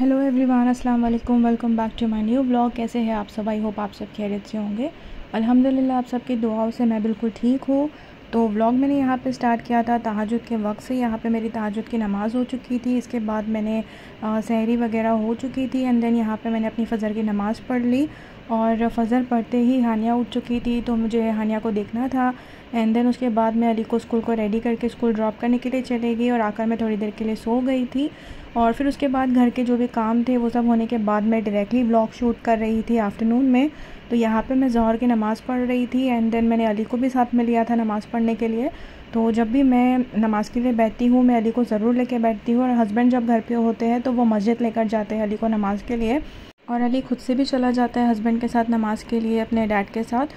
Hello everyone, अस्सलाम वालेकुम। Welcome back to my new blog. कैसे हैं आप सब? आई होप आप सब खैरियत से होंगे। अल्हम्दुलिल्लाह आप सबकी दुआओं से मैं बिल्कुल ठीक हूँ। तो व्लॉग मैंने यहाँ पे स्टार्ट किया था तहज्जुद के वक्त से। यहाँ पे मेरी तहज्जुद की नमाज़ हो चुकी थी। इसके बाद मैंने सहरी वगैरह हो चुकी थी एंड देन यहाँ पे मैंने अपनी फ़जर की नमाज़ पढ़ ली। और फ़जर पढ़ते ही हानिया उठ चुकी थी तो मुझे हानिया को देखना था। एंड देन उसके बाद मैं अली को स्कूल को रेडी करके स्कूल ड्रॉप करने के लिए चले गई और आकर मैं थोड़ी देर के लिए सो गई थी। और फिर उसके बाद घर के जो भी काम थे वो सब होने के बाद मैं डायरेक्टली व्लॉग शूट कर रही थी आफ्टरनून में। तो यहाँ पे मैं ज़ोहर की नमाज़ पढ़ रही थी एंड देन मैंने अली को भी साथ में लिया था नमाज़ पढ़ने के लिए। तो जब भी मैं नमाज़ के लिए बैठती हूँ मैं अली को ज़रूर लेके बैठती हूँ। और हस्बैंड जब घर पे होते हैं तो वो मस्जिद लेकर जाते हैं अली को नमाज़ के लिए। और अली खुद से भी चला जाता है हस्बैंड के साथ नमाज़ के लिए अपने डैड के साथ।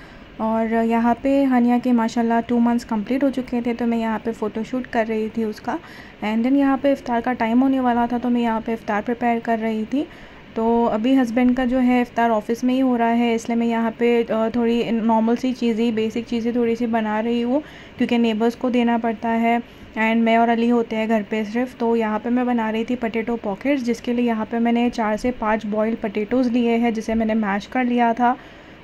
और यहाँ पे हानिया के माशाल्लाह 2 मंथ्स कंप्लीट हो चुके थे तो मैं यहाँ पे फ़ोटोशूट कर रही थी उसका। एंड देन यहाँ पे इफ़्तार का टाइम होने वाला था तो मैं यहाँ पे इफ़्तार प्रिपेयर कर रही थी। तो अभी हस्बैंड का जो है इफ़्तार ऑफ़िस में ही हो रहा है, इसलिए मैं यहाँ पे थोड़ी नॉर्मल सी चीज़ें, बेसिक चीज़ें थोड़ी सी बना रही हूँ क्योंकि नेबर्स को देना पड़ता है। एंड मैं और अली होते हैं घर पे सिर्फ। तो यहाँ पे मैं बना रही थी पटेटो पॉकेट्स, जिसके लिए यहाँ पे मैंने 4 से 5 बॉइल्ड पटेटोज़ लिए हैं जिसे मैंने मैश कर लिया था।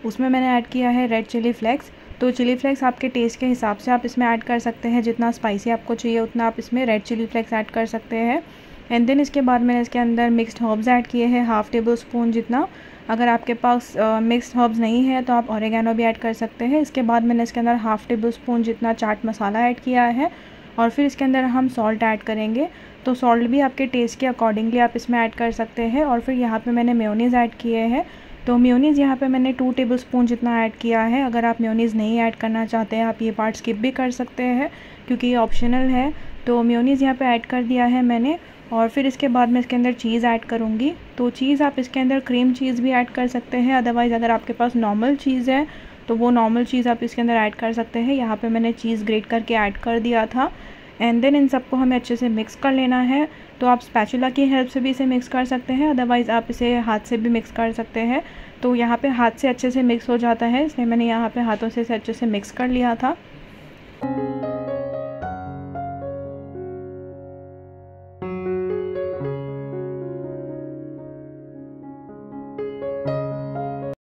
उसमें मैंने ऐड किया है रेड चिली फ्लेक्स। तो चिली फ्लेक्स आपके टेस्ट के हिसाब से आप इसमें ऐड कर सकते हैं, जितना स्पाइसी आपको चाहिए उतना आप इसमें रेड चिली फ्लेक्स ऐड कर सकते हैं। एंड देन इसके बाद मैंने इसके अंदर मिक्स्ड हर्ब्स ऐड किए हैं हाफ़ टेबल स्पून जितना। अगर आपके पास मिक्स्ड हर्ब्स नहीं है तो आप ऑरिगेनो भी ऐड कर सकते हैं। इसके बाद मैंने इसके अंदर हाफ़ टेबल स्पून जितना चाट मसाला ऐड किया है और फिर इसके अंदर हम सॉल्ट ऐड करेंगे। तो सॉल्ट भी आपके टेस्ट के अकॉर्डिंगली आप इसमें ऐड कर सकते हैं। और फिर यहाँ पे मैंने मेयोनीज़ ऐड किए हैं। तो मेयोनीज़ यहाँ पे मैंने 2 टेबलस्पून जितना ऐड किया है। अगर आप मेयोनीज़ नहीं ऐड करना चाहते हैं आप ये पार्ट स्किप भी कर सकते हैं क्योंकि ये ऑप्शनल है। तो मेयोनीज़ यहाँ पे ऐड कर दिया है मैंने। और फिर इसके बाद मैं इसके अंदर चीज़ ऐड करूँगी। तो चीज़ आप इसके अंदर क्रीम चीज़ भी ऐड कर सकते हैं, अदरवाइज़ अगर आपके पास नॉर्मल चीज़ है तो वो नॉर्मल चीज़ आप इसके अंदर ऐड कर सकते हैं। यहाँ पे मैंने चीज़ ग्रेट करके ऐड कर दिया था। एंड देन इन सबको हमें अच्छे से मिक्स कर लेना है। तो आप स्पैचुला की हेल्प से भी इसे मिक्स कर सकते हैं, अदरवाइज़ आप इसे हाथ से भी मिक्स कर सकते हैं। तो यहाँ पे हाथ से अच्छे से मिक्स हो जाता है, इसलिए मैंने यहाँ पे हाथों से इसे अच्छे से मिक्स कर लिया था।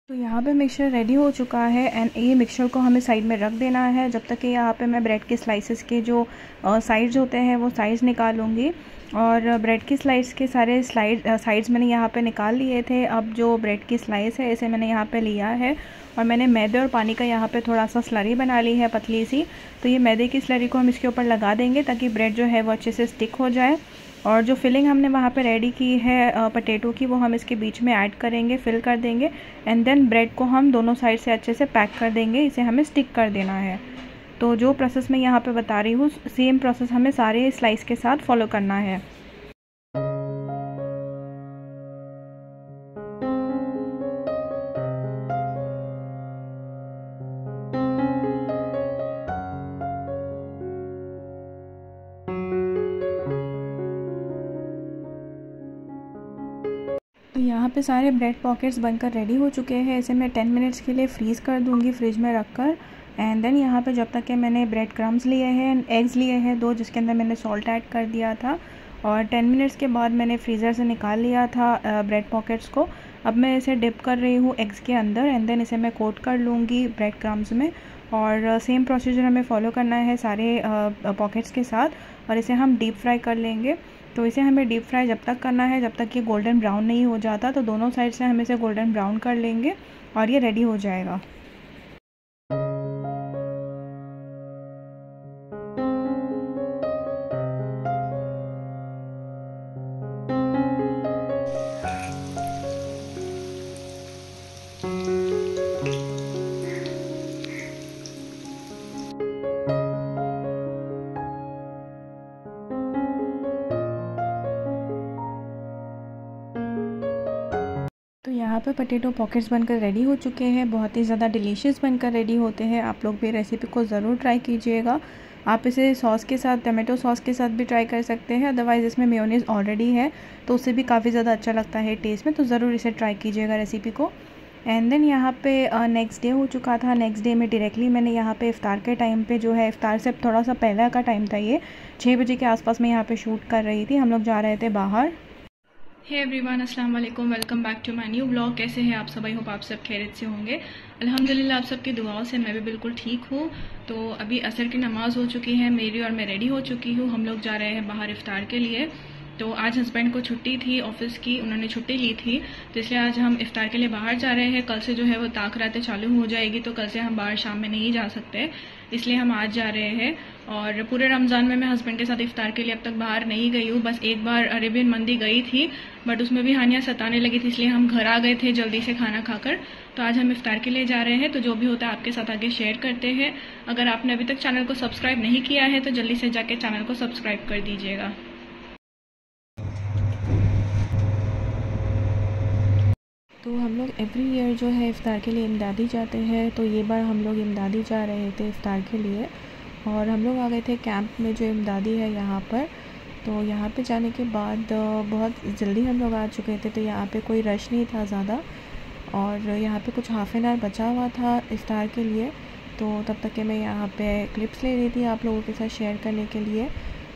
तो यहाँ पे मिक्सचर रेडी हो चुका है एंड ये मिक्सचर को हमें साइड में रख देना है जब तक कि यहाँ पे मैं ब्रेड के स्लाइसेस के जो साइड्स होते हैं वो साइड्स निकालूंगी। और ब्रेड की स्लाइस के सारे साइड्स मैंने यहाँ पे निकाल लिए थे। अब जो ब्रेड की स्लाइस है इसे मैंने यहाँ पे लिया है और मैंने मैदे और पानी का यहाँ पे थोड़ा सा स्लरी बना ली है पतली सी। तो ये मैदे की स्लरी को हम इसके ऊपर लगा देंगे ताकि ब्रेड जो है वो अच्छे से स्टिक हो जाए। और जो फिलिंग हमने वहाँ पे रेडी की है पटेटो की वो हम इसके बीच में ऐड करेंगे, फिल कर देंगे। एंड देन ब्रेड को हम दोनों साइड से अच्छे से पैक कर देंगे, इसे हमें स्टिक कर देना है। तो जो प्रोसेस मैं यहाँ पे बता रही हूँ सेम प्रोसेस हमें सारे स्लाइस के साथ फॉलो करना है। तो यहाँ पे सारे ब्रेड पॉकेट्स बनकर रेडी हो चुके हैं। इसे मैं 10 मिनट्स के लिए फ्रीज़ कर दूँगी फ्रिज में रख कर। एंड देन यहाँ पे जब तक कि मैंने ब्रेड क्रम्स लिए हैं, एग्स लिए हैं 2 जिसके अंदर मैंने सॉल्ट ऐड कर दिया था। और 10 मिनट्स के बाद मैंने फ्रीज़र से निकाल लिया था ब्रेड पॉकेट्स को। अब मैं इसे डिप कर रही हूँ एग्स के अंदर एंड देन इसे मैं कोट कर लूँगी ब्रेड क्रम्स में। और सेम प्रोसीजर हमें फॉलो करना है सारे पॉकेट्स के साथ और इसे हम डीप फ्राई कर लेंगे। तो इसे हमें डीप फ्राई जब तक करना है जब तक ये गोल्डन ब्राउन नहीं हो जाता। तो दोनों साइड से हम इसे गोल्डन ब्राउन कर लेंगे और ये रेडी हो जाएगा। तो यहाँ पे पटेटो पॉकेट्स बनकर रेडी हो चुके हैं, बहुत ही ज़्यादा डिलीशियस बनकर रेडी होते हैं। आप लोग भी रेसिपी को ज़रूर ट्राई कीजिएगा। आप इसे सॉस के साथ, टमाटो सॉस के साथ भी ट्राई कर सकते हैं, अदरवाइज़ इसमें मेयोनीज़ ऑलरेडी है तो उससे भी काफ़ी ज़्यादा अच्छा लगता है टेस्ट में। तो ज़रूर इसे ट्राई कीजिएगा रेसिपी को। एंड देन यहाँ पे नेक्स्ट डे हो चुका था। नेक्स्ट डे में डायरेक्टली मैंने यहाँ पे इफ़्तार के टाइम पे जो है, इफ़्तार से थोड़ा सा पहले का टाइम था, ये 6 बजे के आसपास मैं यहाँ पे शूट कर रही थी। हम लोग जा रहे थे बाहर हे एवरीवन, अस्सलाम वालेकुम, welcome back to my new blog. कैसे हैं आप सब? आई होप आप सब खैरियत से होंगे। अल्हम्दुलिल्लाह आप सबकी दुआओं से मैं भी बिल्कुल ठीक हूँ। तो अभी असर की नमाज़ हो चुकी है मेरी और मैं रेडी हो चुकी हूँ। हम लोग जा रहे हैं बाहर इफ्तार के लिए। तो आज हस्बैंड को छुट्टी थी ऑफिस की, उन्होंने छुट्टी ली थी, तो इसलिए आज हम इफ्तार के लिए बाहर जा रहे हैं। कल से जो है वो ताक रातें चालू हो जाएगी, तो कल से हम बाहर शाम में नहीं जा सकते, इसलिए हम आज जा रहे हैं। और पूरे रमज़ान में मैं हस्बैंड के साथ इफ्तार के लिए अब तक बाहर नहीं गई हूँ। बस एक बार अरेबियन मंदी गई थी, बट उसमें भी हानियाँ सताने लगी थी, इसलिए हम घर आ गए थे जल्दी से खाना खाकर। तो आज हम इफ्तार के लिए जा रहे हैं, तो जो भी होता है आपके साथ आगे शेयर करते हैं। अगर आपने अभी तक चैनल को सब्सक्राइब नहीं किया है तो जल्दी से जाके चैनल को सब्सक्राइब कर दीजिएगा। तो हम लोग एवरी ईयर जो है इफ़्तार के लिए इमदादी जाते हैं, तो ये बार हम लोग इमदादी जा रहे थे इफ़्तार के लिए। और हम लोग आ गए थे कैंप में जो इमदादी है यहाँ पर। तो यहाँ पे जाने के बाद बहुत जल्दी हम लोग आ चुके थे, तो यहाँ पे कोई रश नहीं था ज़्यादा। और यहाँ पे कुछ हाफ़ एन आवर बचा हुआ था इफ़्तार के लिए, तो तब तक के मैं यहाँ पे क्लिप्स ले रही थी आप लोगों के साथ शेयर करने के लिए।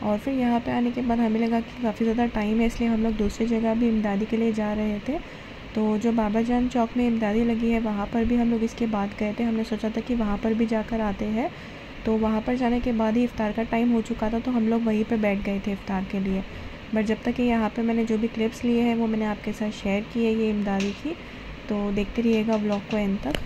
और फिर यहाँ पे आने के बाद हमें लगा कि काफ़ी ज़्यादा टाइम है, इसलिए हम लोग दूसरी जगह भी इमदादी के लिए जा रहे थे। तो जो बाबा जान चौक में इमदादी लगी है वहाँ पर भी हम लोग इसके बाद गए थे। हमने सोचा था कि वहाँ पर भी जाकर आते हैं, तो वहाँ पर जाने के बाद ही इफ़्तार का टाइम हो चुका था, तो हम लोग वहीं पे बैठ गए थे इफ़्तार के लिए। बट जब तक कि यहाँ पे मैंने जो भी क्लिप्स लिए हैं वो मैंने आपके साथ शेयर की है ये इमदादी की, तो देखते रहिएगा व्लॉग को एंड तक।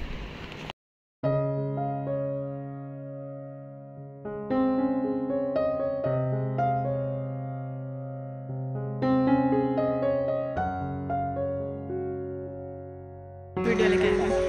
वीडियो लेके मोहम्मद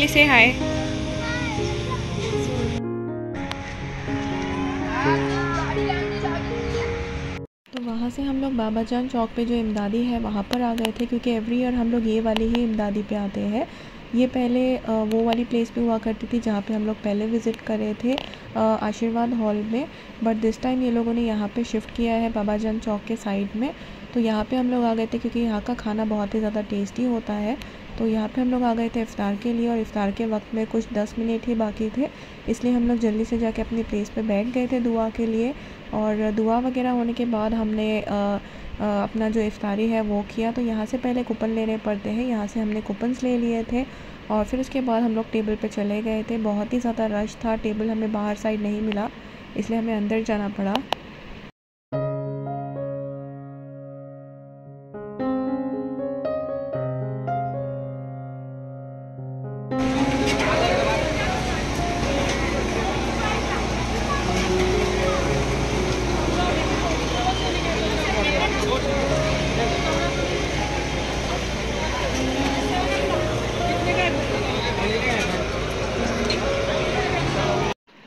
से हाय। तो वहाँ से हम लोग बाबा जान चौक पे जो इमदादी है वहाँ पर आ गए थे, क्योंकि एवरी ईयर हम लोग ये वाली ही इमदादी पे आते हैं। ये पहले वो वाली प्लेस पे हुआ करती थी जहाँ पे हम लोग पहले विज़िट कर रहे थे आशीर्वाद हॉल में, बट दिस टाइम ये लोगों ने यहाँ पे शिफ्ट किया है बाबा जान चौक के साइड में। तो यहाँ पे हम लोग आ गए थे क्योंकि यहाँ का खाना बहुत ही ज़्यादा टेस्टी होता है। तो यहाँ पे हम लोग आ गए थे इफ़्तार के लिए, और इफ़्तार के वक्त में कुछ 10 मिनट ही बाकी थे, इसलिए हम लोग जल्दी से जाके अपनी प्लेस पे बैठ गए थे दुआ के लिए। और दुआ वगैरह होने के बाद हमने अपना जो इफ़्तारी है वो किया। तो यहाँ से पहले कूपन लेने पड़ते हैं, यहाँ से हमने कूपन्स ले लिए थे, और फिर उसके बाद हम लोग टेबल पे चले गए थे। बहुत ही ज़्यादा रश था, टेबल हमें बाहर साइड नहीं मिला, इसलिए हमें अंदर जाना पड़ा।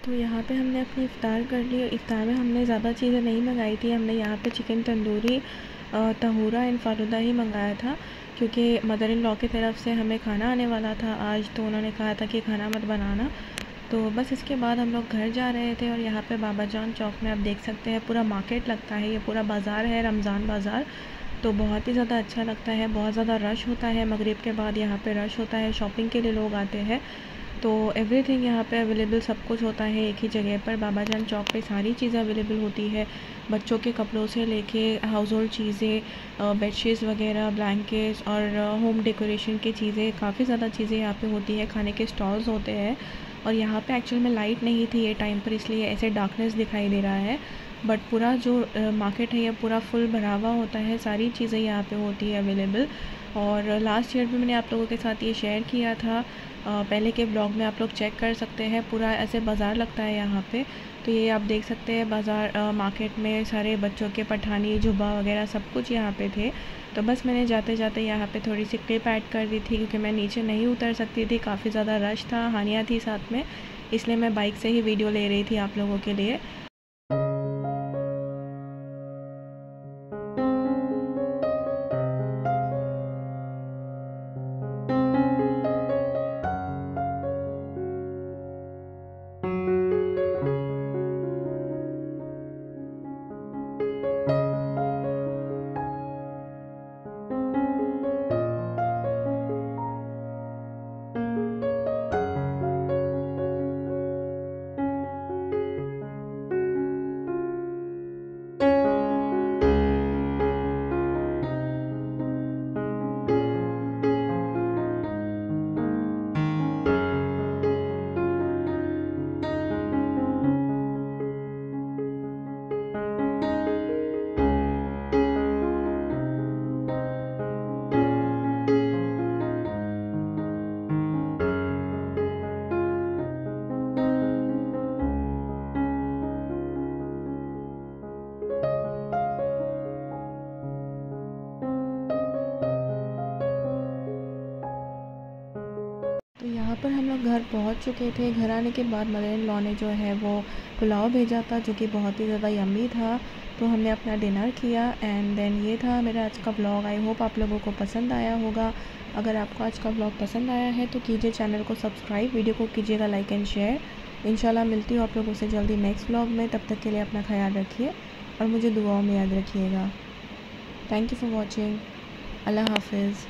तो यहाँ पे हमने अपनी इफ़्तार कर ली। इफ़्तार में हमने ज़्यादा चीज़ें नहीं मंगाई थी, हमने यहाँ पे चिकन तंदूरी, तहूरा एंड फालूदा ही मंगाया था, क्योंकि मदर इन लॉ की तरफ से हमें खाना आने वाला था आज, तो उन्होंने कहा था कि खाना मत बनाना। तो बस इसके बाद हम लोग घर जा रहे थे और यहाँ पे बाबा जान चौक में आप देख सकते हैं पूरा मार्केट लगता है, ये पूरा बाज़ार है रमज़ान बाज़ार। तो बहुत ही ज़्यादा अच्छा लगता है, बहुत ज़्यादा रश होता है, मगरिब के बाद यहाँ पे रश होता है, शॉपिंग के लिए लोग आते हैं। तो एवरीथिंग यहाँ पे अवेलेबल, सब कुछ होता है एक ही जगह पर। बाबा जान चौक पे सारी चीज़ें अवेलेबल होती है, बच्चों के कपड़ों से लेके हाउस होल्ड चीज़ें, बेडशीट्स वगैरह, ब्लैंकेट्स और होम डेकोरेशन की चीज़ें, काफ़ी ज़्यादा चीज़ें यहाँ पे होती है। खाने के स्टॉल्स होते हैं और यहाँ पे एक्चुअल में लाइट नहीं थी ये टाइम पर, इसलिए ऐसे डार्कनेस दिखाई दे रहा है। बट पूरा जो मार्केट है ये पूरा फुल भरा हुआ होता है, सारी चीज़ें यहाँ पे होती है अवेलेबल। और लास्ट ईयर भी मैंने आप लोगों के साथ ये शेयर किया था, पहले के ब्लॉग में आप लोग चेक कर सकते हैं। पूरा ऐसे बाज़ार लगता है यहाँ पे। तो ये आप देख सकते हैं बाज़ार, मार्केट में सारे बच्चों के पठानी जुब्बा वगैरह सब कुछ यहाँ पे थे। तो बस मैंने जाते जाते यहाँ पे थोड़ी सी क्लिप ऐड कर दी थी, क्योंकि मैं नीचे नहीं उतर सकती थी, काफ़ी ज़्यादा रश था, हानिया थी साथ में, इसलिए मैं बाइक से ही वीडियो ले रही थी आप लोगों के लिए। तो यहाँ पर हम लोग घर पहुँच चुके थे। घर आने के बाद मदर इन लॉ ने जो है वो पुलाव भेजा था, जो कि बहुत ही ज़्यादा यम्मी था। तो हमने अपना डिनर किया एंड देन ये था मेरा आज का ब्लॉग। आई होप आप लोगों को पसंद आया होगा। अगर आपको आज का ब्लॉग पसंद आया है तो कीजिए चैनल को सब्सक्राइब, वीडियो को कीजिएगा लाइक एंड शेयर। इंशाल्लाह मिलती हूँ आप लोगों से जल्दी नेक्स्ट ब्लॉग में। तब तक के लिए अपना ख्याल रखिए और मुझे दुआओं में याद रखिएगा। Thank you for watching. अल्लाह हाफिज़।